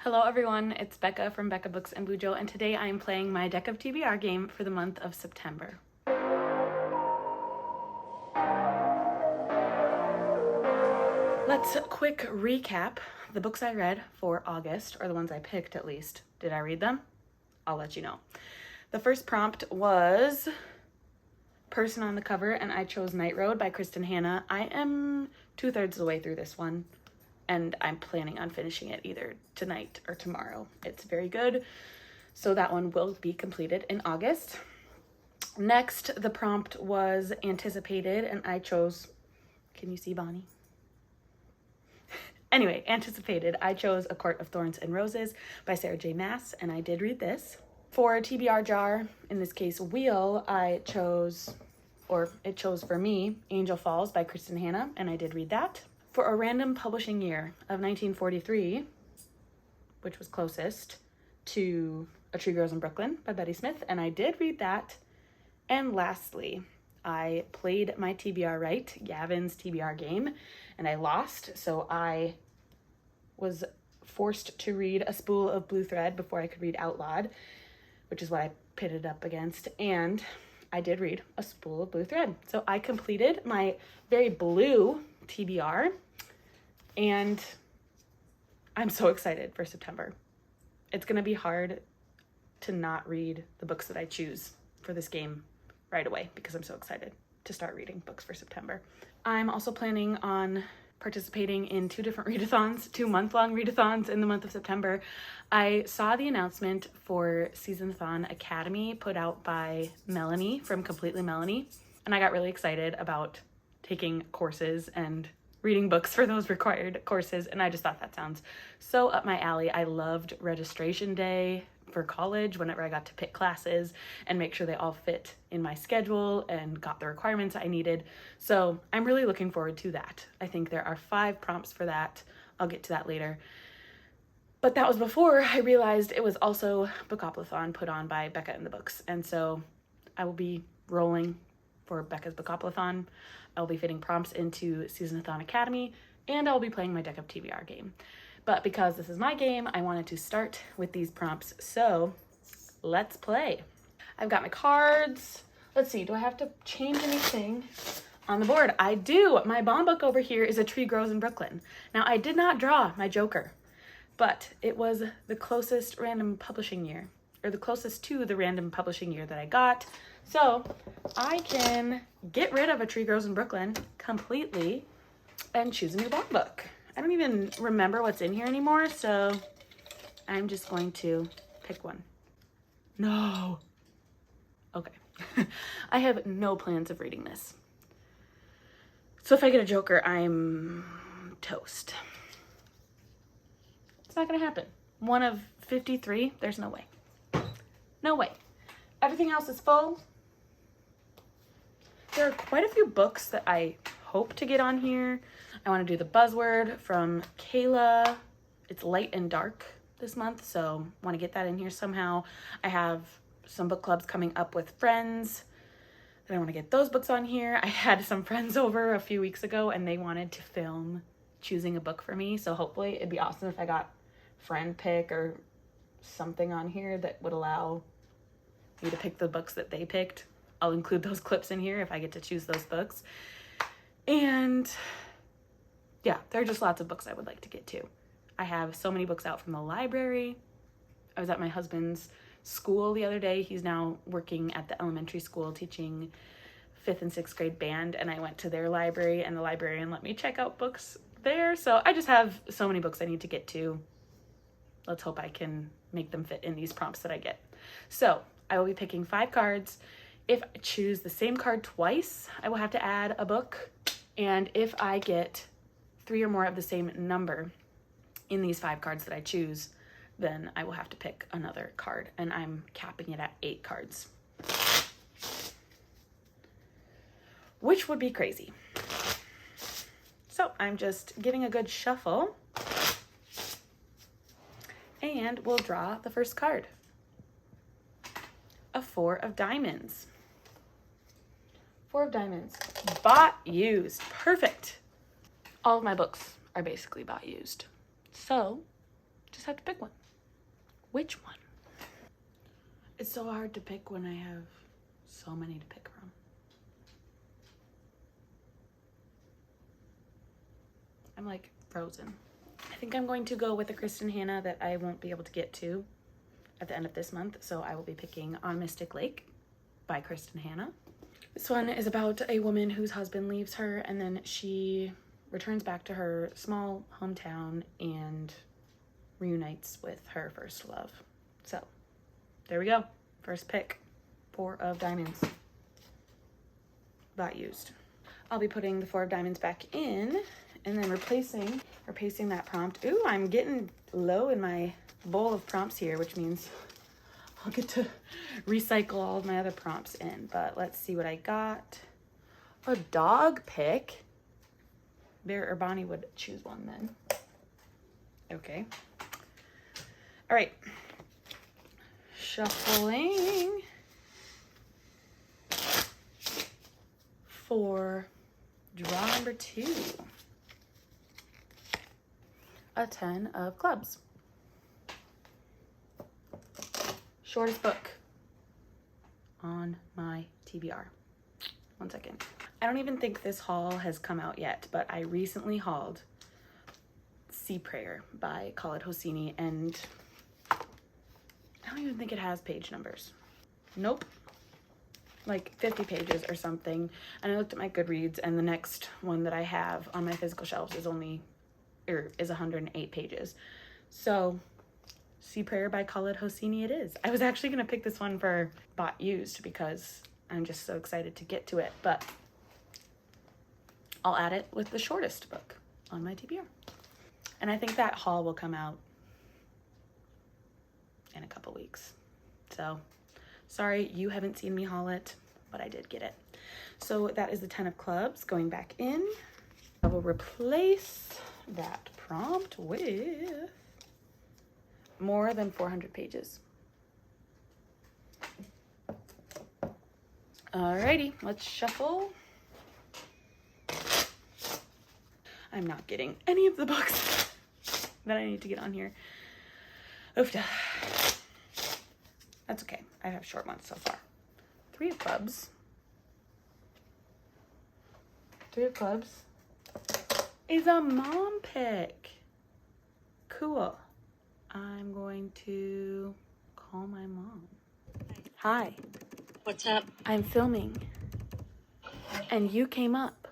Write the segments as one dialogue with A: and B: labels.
A: Hello everyone, it's Becca from Becca Books and Bujo, and today I am playing my deck of TBR game for the month of September. Let's quick recap the books I read for August, or the ones I picked at least. Did I read them? I'll let you know. The first prompt was Person on the Cover, and I chose Night Road by Kristen Hanna. I am 2/3 of the way through this one, and I'm planning on finishing it either tonight or tomorrow. It's very good, so that one will be completed in August. Next, the prompt was Anticipated, and I chose, can you see Bonnie? Anyway, Anticipated, I chose A Court of Thorns and Roses by Sarah J. Maas, and I did read this. For TBR jar, in this case Wheel, I chose, or it chose for me, Angel Falls by Kristen Hanna, and I did read that. For a random publishing year of 1943, which was closest to A Tree Grows in Brooklyn by Betty Smith, and I did read that. And lastly, I played my TBR right, Gavin's TBR game, and I lost, so I was forced to read A Spool of Blue Thread before I could read Out Loud, which is what I pitted up against, and I did read A Spool of Blue Thread. So I completed my very blue TBR, and I'm so excited for September. It's gonna be hard to not read the books that I choose for this game right away because I'm so excited to start reading books for September. I'm also planning on participating in two month-long readathons in the month of September. I saw the announcement for SeasonAthon Academy put out by Melanie from Completely Melanie, and I got really excited about taking courses and reading books for those required courses, and I just thought that sounds so up my alley. I loved registration day for college whenever I got to pick classes and make sure they all fit in my schedule and got the requirements I needed. So I'm really looking forward to that. I think there are 5 prompts for that. I'll get to that later. But that was before I realized it was also BookoplAthon put on by Becca and the Books. And so I will be rolling for Becca's BookoplAthon. I'll be fitting prompts into SeasonAthon Academy, and I'll be playing my deck of TBR game. But because this is my game, I wanted to start with these prompts, so let's play. I've got my cards. Let's see, do I have to change anything on the board? I do. My bond book over here is A Tree Grows in Brooklyn. Now, I did not draw my Joker, but it was the closest random publishing year, or the closest to the random publishing year that I got. So I can get rid of A Tree Grows in Brooklyn completely and choose a new bond book. I don't even remember what's in here anymore, so I'm just going to pick one. No. Okay. I have no plans of reading this. So if I get a Joker, I'm toast. It's not gonna happen. 1 of 53, there's no way. No way. Everything else is full. There are quite a few books that I hope to get on here. I want to do The Buzzword from Kayla. It's light and dark this month, so want to get that in here somehow. I have some book clubs coming up with friends that I want to get those books on here. I had some friends over a few weeks ago and they wanted to film choosing a book for me, so hopefully it'd be awesome if I got friend pick or something on here that would allow me to pick the books that they picked. I'll include those clips in here if I get to choose those books. And yeah, there are just lots of books I would like to get to. I have so many books out from the library. I was at my husband's school the other day. He's now working at the elementary school teaching 5th and 6th grade band, and I went to their library and the librarian let me check out books there. So I just have so many books I need to get to. Let's hope I can make them fit in these prompts that I get. So I will be picking 5 cards. If I choose the same card twice, I will have to add a book. And if I get 3 or more of the same number in these 5 cards that I choose, then I will have to pick another card, and I'm capping it at 8 cards, which would be crazy. So I'm just giving a good shuffle, and we'll draw the first card. A 4 of Diamonds. 4 of Diamonds. Bought used. Perfect. All of my books are basically bought used. So Just have to pick one. Which one? It's so hard to pick when I have so many to pick from. I'm like frozen. I think I'm going to go with a Kristen Hanna that I won't be able to get to at the end of this month. So I will be picking On Mystic Lake by Kristen Hanna. This one is about a woman whose husband leaves her and then she returns back to her small hometown and reunites with her first love. So there we go. First pick, 4 of diamonds. Not used. I'll be putting the 4 of diamonds back in and then replacing that prompt. Ooh, I'm getting low in my bowl of prompts here, which means I'll get to recycle all of my other prompts in. But let's see what I got. A dog pick. Bear or Bonnie would choose one then. Okay. All right. Shuffling for draw number 2. A 10 of clubs. Shortest book on my TBR. One second. I don't even think this haul has come out yet, but I recently hauled Sea Prayer by Khaled Hosseini, and I don't even think it has page numbers. Nope. Like 50 pages or something. And I looked at my Goodreads, and the next one that I have on my physical shelves is 108 pages. So Sea Prayer by Khaled Hosseini it is. I was actually going to pick this one for bought used because I'm just so excited to get to it, but I'll add it with the shortest book on my TBR. And I think that haul will come out in a couple weeks. So sorry you haven't seen me haul it, but I did get it. So that is the 10 of clubs going back in. I will replace that prompt with more than 400 pages. Alrighty, let's shuffle. I'm not getting any of the books that I need to get on here. Oofda. That's okay. I have short ones so far. 3 of clubs. 3 of clubs is a mom pick. Cool. I'm going to call my mom. Hi.
B: What's up?
A: I'm filming. And you came up.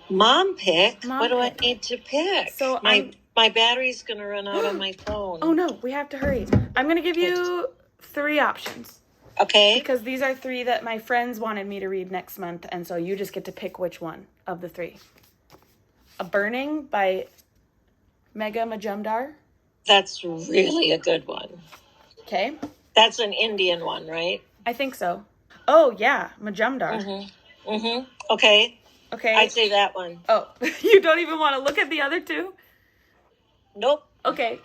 B: Mom pick?
A: Mom
B: what do
A: pick.
B: I need to pick?
A: So
B: my battery's going to run out on my phone.
A: Oh no, we have to hurry. I'm going to give you 3 options.
B: Okay.
A: Because these are 3 that my friends wanted me to read next month, and so you just get to pick which one of the 3. A Burning by Megha Majumdar.
B: That's really a good one.
A: Okay.
B: That's an Indian one, right?
A: I think so. Oh, yeah, Majumdar.
B: Mm-hmm. Mm-hmm. Okay.
A: Okay.
B: I'd say that one.
A: Oh, you don't even want to look at the other 2?
B: Nope.
A: Okay.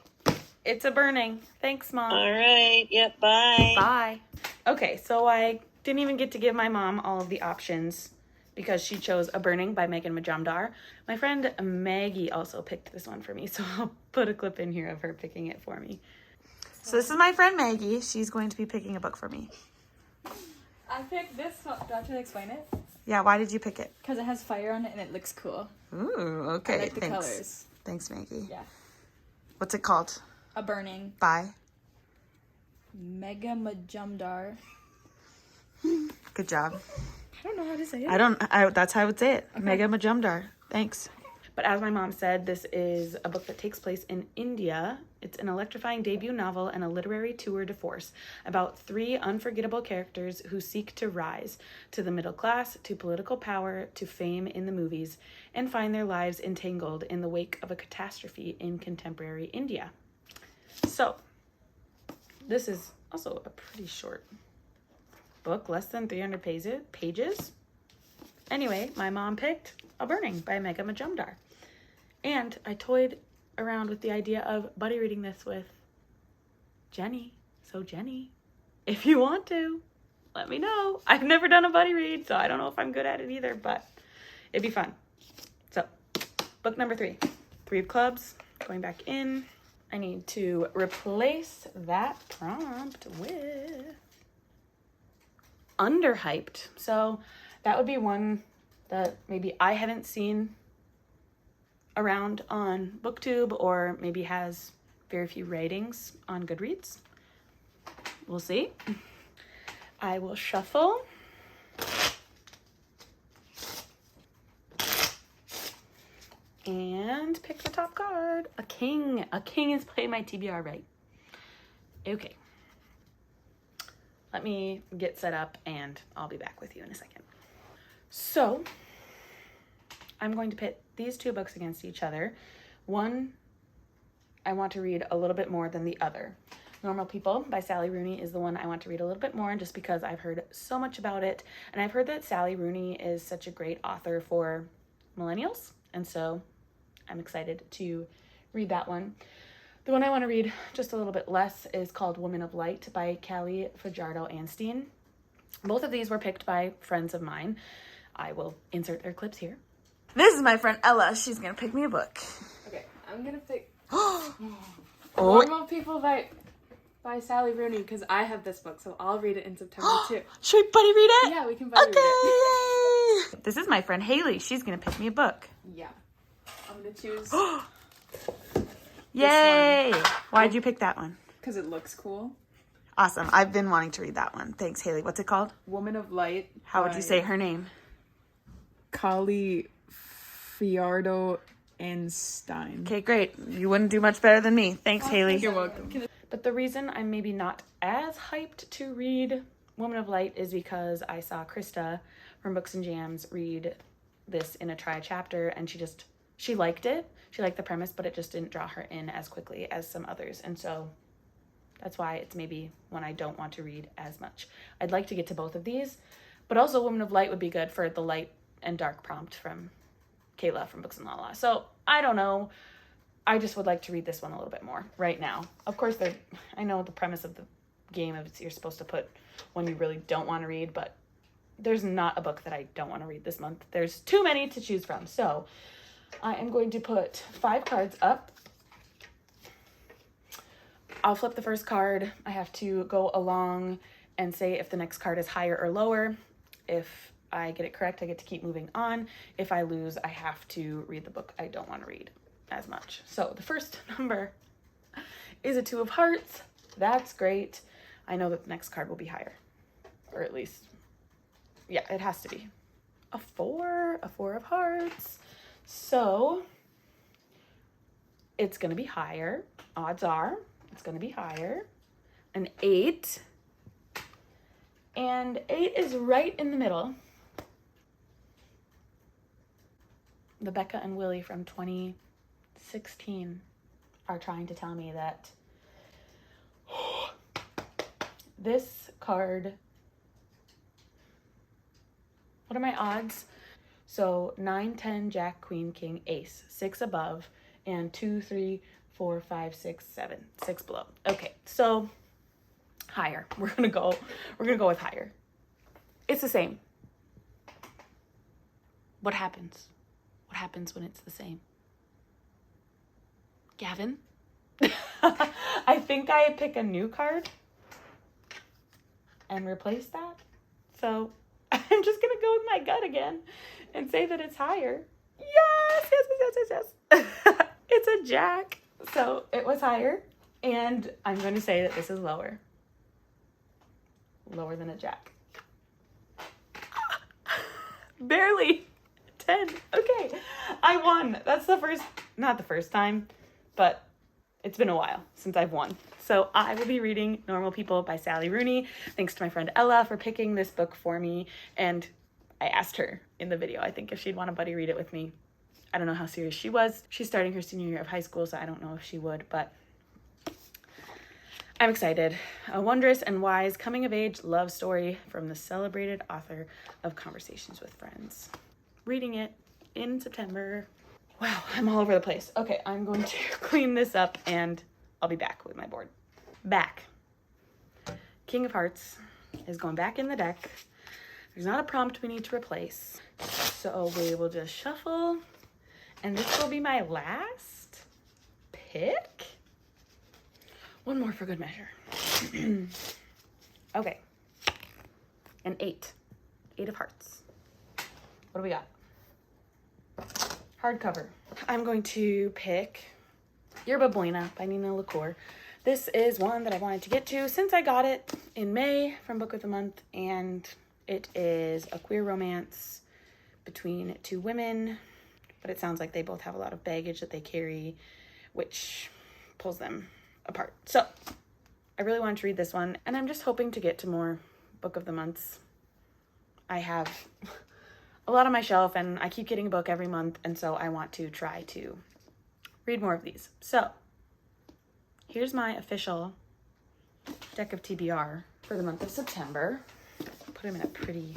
A: It's A Burning. Thanks, Mom.
B: All right. Yep. Bye.
A: Bye. Okay, so I didn't even get to give my mom all of the options because she chose A Burning by Megha Majumdar. My friend Maggie also picked this one for me, so I'll put a clip in here of her picking it for me. So this is my friend Maggie. She's going to be picking a book for me.
C: I picked this. Do I have to explain it?
A: Yeah, why did you pick it?
C: Because it has fire on it and it looks cool.
A: Ooh, okay.
C: I like the
A: Thanks.
C: colors.
A: Thanks, Maggie.
C: Yeah.
A: What's it called?
C: A Burning.
A: By?
C: Megha Majumdar.
A: Good job.
C: I don't know how to say it.
A: That's how I would say it.
C: Okay.
A: Megha Majumdar. Thanks. But as my mom said, this is a book that takes place in India. It's an electrifying debut novel and a literary tour de force about 3 unforgettable characters who seek to rise to the middle class, to political power, to fame in the movies, and find their lives entangled in the wake of a catastrophe in contemporary India. So, this is also a pretty short book, less than 300 pages. Anyway, my mom picked A Burning by Megha Majumdar. And I toyed around with the idea of buddy reading this with Jenny. So Jenny, if you want to, let me know. I've never done a buddy read, so I don't know if I'm good at it either, but it'd be fun. So, book number 3. 3 of clubs, going back in. I need to replace that prompt with underhyped. So that would be one that maybe I haven't seen around on BookTube, or maybe has very few ratings on Goodreads. We'll see. I will shuffle. And pick the top card. A king. A king is playing my TBR right. Okay. Let me get set up and I'll be back with you in a second. So, I'm going to pit these two books against each other. One, I want to read a little bit more than the other. Normal People by Sally Rooney is the one I want to read a little bit more, just because I've heard so much about it. And I've heard that Sally Rooney is such a great author for millennials. And so I'm excited to read that one. The one I want to read just a little bit less is called Woman of Light by Callie Fajardo-Anstine. Both of these were picked by friends of mine. I will insert their clips here. This is my friend Ella. She's going to pick me a book.
C: Okay, I'm gonna pick
A: Oh,
C: Normal People by Sally Rooney, because I have this book, so I'll read it in September too.
A: should we buddy read it?
C: Yeah, we can buddy read it.
A: Yay! This is my friend Haley. She's going to pick me a book.
C: Yeah. I'm gonna choose
A: Yay! Why'd you pick that one?
C: because it looks cool.
A: Awesome. I've been wanting to read that one. Thanks, Haley. What's it called?
C: Woman of Light.
A: How would you say her name?
C: Callie Fajardo-Anstine.
A: Okay, great. You wouldn't do much better than me. Thanks, Haley.
C: You're welcome.
A: But the reason I'm maybe not as hyped to read Woman of Light is because I saw Krista from Books and Jams read this in a try chapter, and she liked it. She liked the premise, but it just didn't draw her in as quickly as some others. And so that's why it's maybe one I don't want to read as much. I'd like to get to both of these, but also Woman of Light would be good for the light and dark prompt from Kayla from Books and Lala. So I don't know. I just would like to read this one a little bit more right now. Of course, I know the premise of the game is you're supposed to put one you really don't want to read, but there's not a book that I don't want to read this month. There's too many to choose from. So I am going to put 5 cards up. I'll flip the first card. I have to go along and say if the next card is higher or lower. If I get it correct, I get to keep moving on. If I lose, I have to read the book I don't want to read as much. So the first number is a 2 of hearts. That's great. I know that the next card will be higher, or at least, yeah, it has to be. A 4 of hearts. So it's going to be higher. Odds are it's going to be higher. An 8. And 8 is right in the middle. The Becca and Willie from 2016 are trying to tell me that this card, what are my odds? So 9, 10, Jack, Queen, King, Ace, 6 above, and 2, 3, 4, 5, 6, 7, 6 below. Okay, so higher. We're gonna go with higher. It's the same. What happens? What happens when it's the same? Gavin? I think I pick a new card and replace that. So I'm just gonna go with my gut again and say that it's higher. Yes. It's a Jack. So it was higher, and I'm going to say that this is lower. Lower than a Jack. Barely. 10. Okay. I won. That's not the first time, but it's been a while since I've won. So I will be reading Normal People by Sally Rooney. Thanks to my friend Ella for picking this book for me. And I asked her in the video, I think, if she'd want to buddy read it with me. I don't know how serious she was. She's starting her senior year of high school, so I don't know if she would, but I'm excited. A wondrous and wise coming-of-age love story from the celebrated author of Conversations with Friends. Reading it in September. Wow, I'm all over the place. Okay, I'm going to clean this up and I'll be back with my board. Back. King of Hearts is going back in the deck. There's not a prompt we need to replace. So we will just shuffle. And this will be my last pick. One more for good measure. Okay. An 8. 8 of hearts. What do we got? Hardcover. I'm going to pick Yerba Buena by Nina LaCour. This is one that I wanted to get to since I got it in May from Book of the Month, and it is a queer romance between two women, but it sounds like they both have a lot of baggage that they carry, which pulls them apart. So I really wanted to read this one, and I'm just hoping to get to more Book of the Months. I have a lot on my shelf, and I keep getting a book every month, and so I want to try to read more of these. So here's my official deck of TBR for the month of September. Put them in a pretty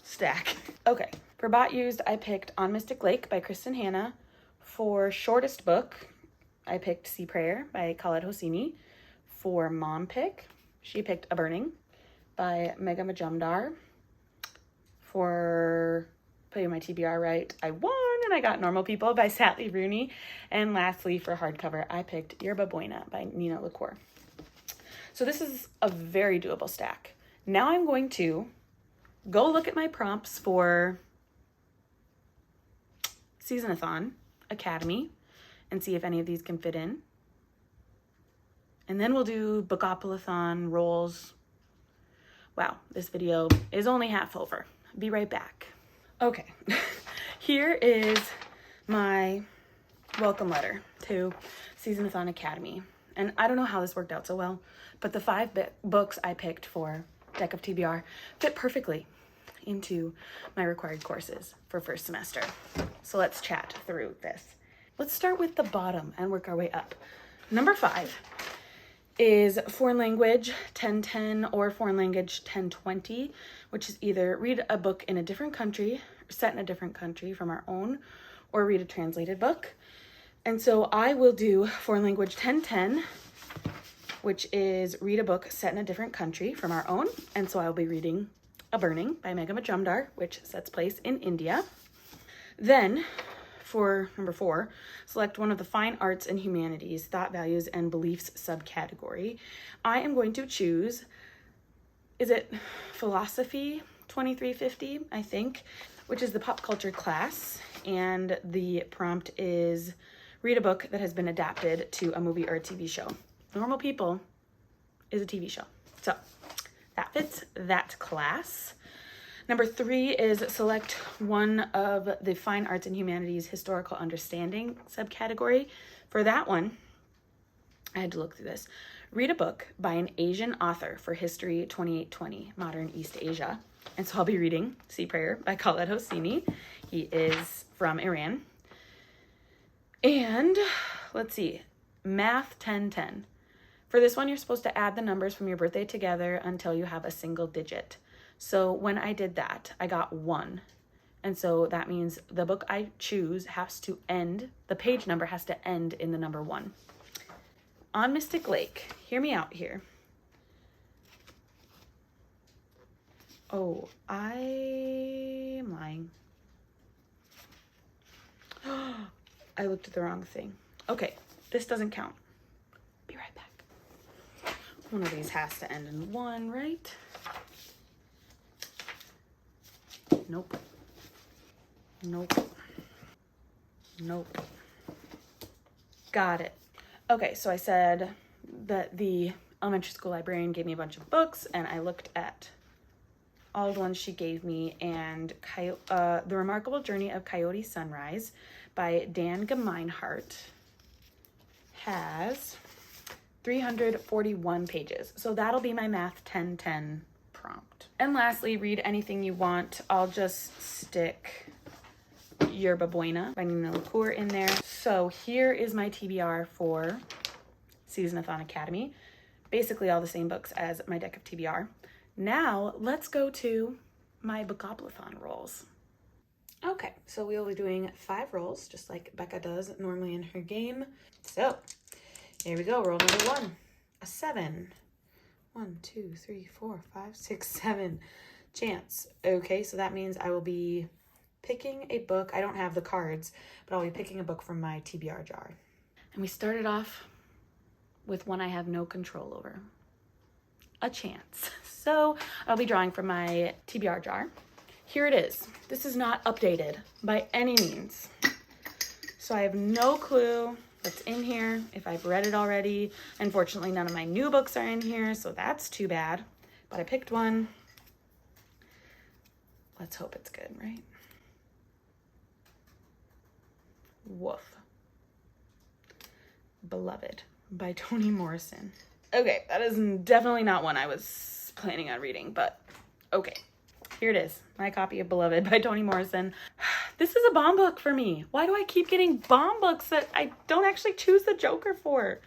A: stack. Okay, for bot used, I picked On Mystic Lake by Kristen Hanna. For shortest book, I picked Sea Prayer by Khaled Hosseini. For mom pick, she picked A Burning by Megha Majumdar. For putting my TBR right, I won and I got Normal People by Sally Rooney. And lastly, for hardcover, I picked Yerba Buena by Nina LaCour. So this is a very doable stack. Now I'm going to go look at my prompts for SeasonAthon Academy and see if any of these can fit in. And then we'll do BookoplAthon Rolls. Wow, this video is only half over. Be right back. Okay, here is my welcome letter to SeasonAthon Academy. And I don't know how this worked out so well, but the 5 books I picked for Deck of TBR fit perfectly into my required courses for first semester. So let's chat through this. Let's start with the bottom and work our way up. Number 5 is Foreign Language 1010 or Foreign Language 1020, which is either read a book in a different country, set in a different country from our own, or read a translated book. And so I will do Foreign Language 1010, which is read a book set in a different country from our own. And so I'll be reading A Burning by Megha Majumdar, which sets place in India. Then for number 4, select one of the Fine Arts and Humanities, Thought, Values, and Beliefs subcategory. I am going to choose, is it Philosophy 2350, I think, which is the pop culture class. And the prompt is read a book that has been adapted to a movie or a TV show. Normal People is a TV show. So that fits that class. Number 3 is select one of the Fine Arts and Humanities Historical Understanding subcategory. For that one, I had to look through this. Read a book by an Asian author for History 2820, Modern East Asia. And so I'll be reading Sea Prayer by Khaled Hosseini. He is from Iran. And let's see, Math 1010. For this one, you're supposed to add the numbers from your birthday together until you have a single digit. So when I did that, I got 1. And so that means the book I choose has to end, the page number has to end in the number 1. On Mystic Lake, hear me out here. Oh, I am lying. I looked at the wrong thing. Okay, this doesn't count. Be right back. One of these has to end in 1, right? Nope. Nope. Nope. Got it. Okay, so I said that the elementary school librarian gave me a bunch of books, and I looked at all the ones she gave me, and The Remarkable Journey of Coyote Sunrise by Dan Gemeinhart has 341 pages. So that'll be my Math 1010 prompt. And lastly, read anything you want. I'll just stick Yerba Buena by Nina LaCour in there. So here is my TBR for SeasonAthon Academy. Basically all the same books as my deck of TBR. Now let's go to my BookoplAthon rolls. Okay, so we'll be doing 5 rolls, just like Becca does normally in her game. So here we go, roll number 1, a 7. 1, 2, 3, 4, 5, 6, 7 chance. Okay, so that means I will be picking a book. I don't have the cards, but I'll be picking a book from my TBR jar. And we started off with one I have no control over. A chance. So I'll be drawing from my TBR jar. Here it is. This is not updated by any means. So I have no clue what's in here, if I've read it already. Unfortunately, none of my new books are in here, so that's too bad. But I picked one. Let's hope it's good, right? Woof. Beloved by Toni Morrison. Okay, that is definitely not one I was planning on reading, but okay. Here it is, my copy of Beloved by Toni Morrison. This is a bomb book for me. Why do I keep getting bomb books that I don't actually choose the Joker for?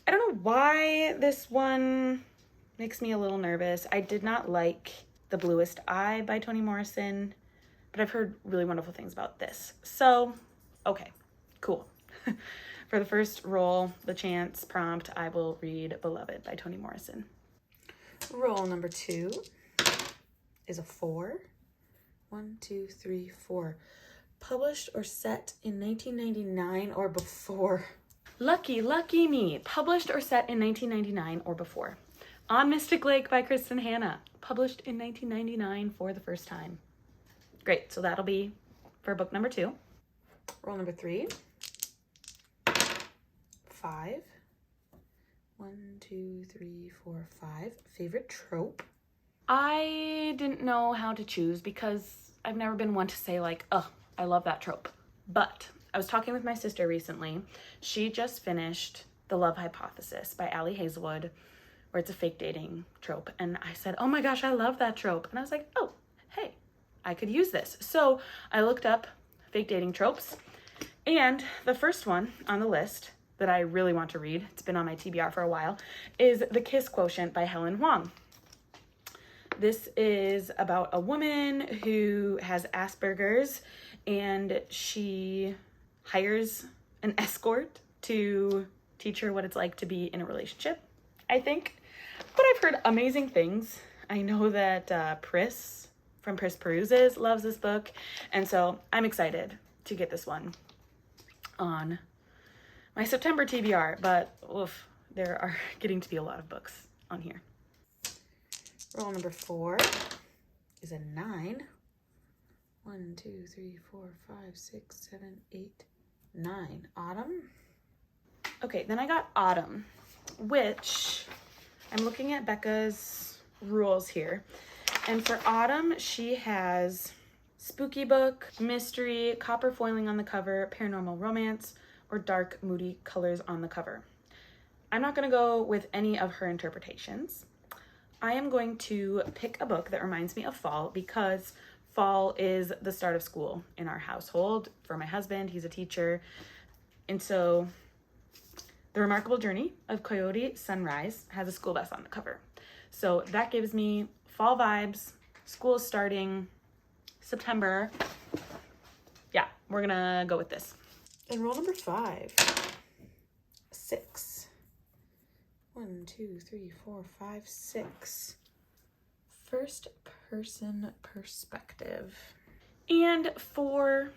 A: I don't know why this one makes me a little nervous. I did not like The Bluest Eye by Toni Morrison, but I've heard really wonderful things about this. So, okay, cool. For the first roll, the chance prompt, I will read Beloved by Toni Morrison. Roll number 2 is a 4. 1, 2, 3, 4. Published or set in 1999 or before. Lucky, lucky me. Published or set in 1999 or before. On Mystic Lake by Kristen Hanna. Published in 1999 for the first time. Great, so that'll be for book number 2. Roll number 3. 5. 1, 2, 3, 4, 5. Favorite trope. I didn't know how to choose because I've never been one to say like, oh, I love that trope. But I was talking with my sister recently. She just finished The Love Hypothesis by Ali Hazelwood, where it's a fake dating trope. And I said, oh my gosh, I love that trope. And I was like, oh, hey, I could use this. So I looked up fake dating tropes. And the first one on the list that I really want to read, it's been on my TBR for a while, is The Kiss Quotient by Helen Huang. This is about a woman who has Asperger's and she hires an escort to teach her what it's like to be in a relationship, I think. But I've heard amazing things. I know that Pris from Pris Peruses loves this book, and so I'm excited to get this one on my September TBR, but oof, there are getting to be a lot of books on here. Roll number 4 is a 9. 1, 2, 3, 4, 5, 6, 7, 8, 9. Autumn. Okay, then I got Autumn, which I'm looking at Becca's rules here. And for Autumn, she has spooky book, mystery, copper foiling on the cover, paranormal romance, or dark, moody colors on the cover. I'm not going to go with any of her interpretations. I am going to pick a book that reminds me of fall because fall is the start of school in our household. For my husband, he's a teacher. And so The Remarkable Journey of Coyote Sunrise has a school bus on the cover. So that gives me fall vibes. School is starting September. Yeah, we're gonna go with this. And roll number 5. 6. 1, 2, 3, 4, 5, 6. First person perspective. And for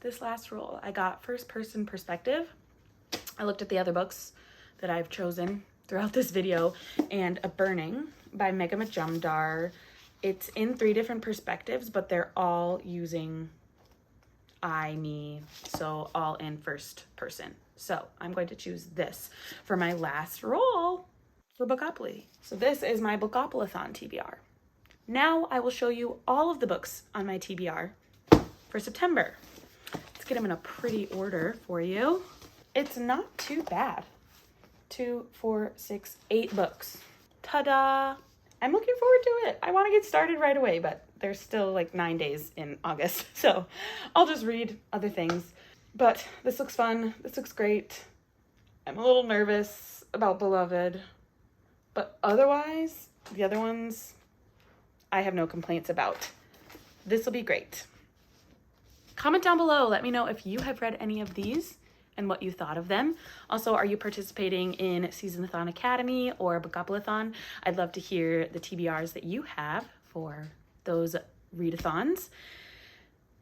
A: this last roll, I got first person perspective. I looked at the other books that I've chosen throughout this video, and A Burning by Megha Majumdar. It's in 3 different perspectives, but they're all using I, me, so all in first person. So I'm going to choose this for my last roll for Bookopoly. So this is my BookoplAthon TBR. Now I will show you all of the books on my TBR for September. Let's get them in a pretty order for you. It's not too bad. 2, 4, 6, 8 books. Ta-da! I'm looking forward to it. I want to get started right away, but there's still like 9 days in August, so I'll just read other things. But this looks fun. This looks great. I'm a little nervous about Beloved, but otherwise, the other ones, I have no complaints about. This will be great. Comment down below. Let me know if you have read any of these and what you thought of them. Also, are you participating in SeasonAthon Academy or BookoplAthon? I'd love to hear the TBRs that you have for those readathons.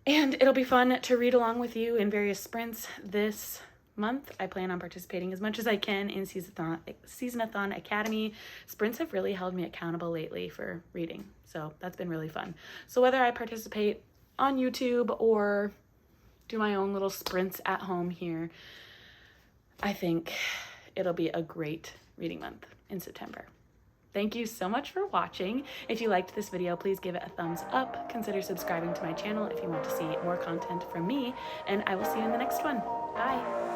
A: And it'll be fun to read along with you in various sprints this month, I plan on participating as much as I can in SeasonAthon Academy. Sprints have really held me accountable lately for reading, so that's been really fun. So whether I participate on YouTube or do my own little sprints at home here, I think it'll be a great reading month in September. Thank you so much for watching. If you liked this video, please give it a thumbs up. Consider subscribing to my channel if you want to see more content from me, and I will see you in the next one. Bye.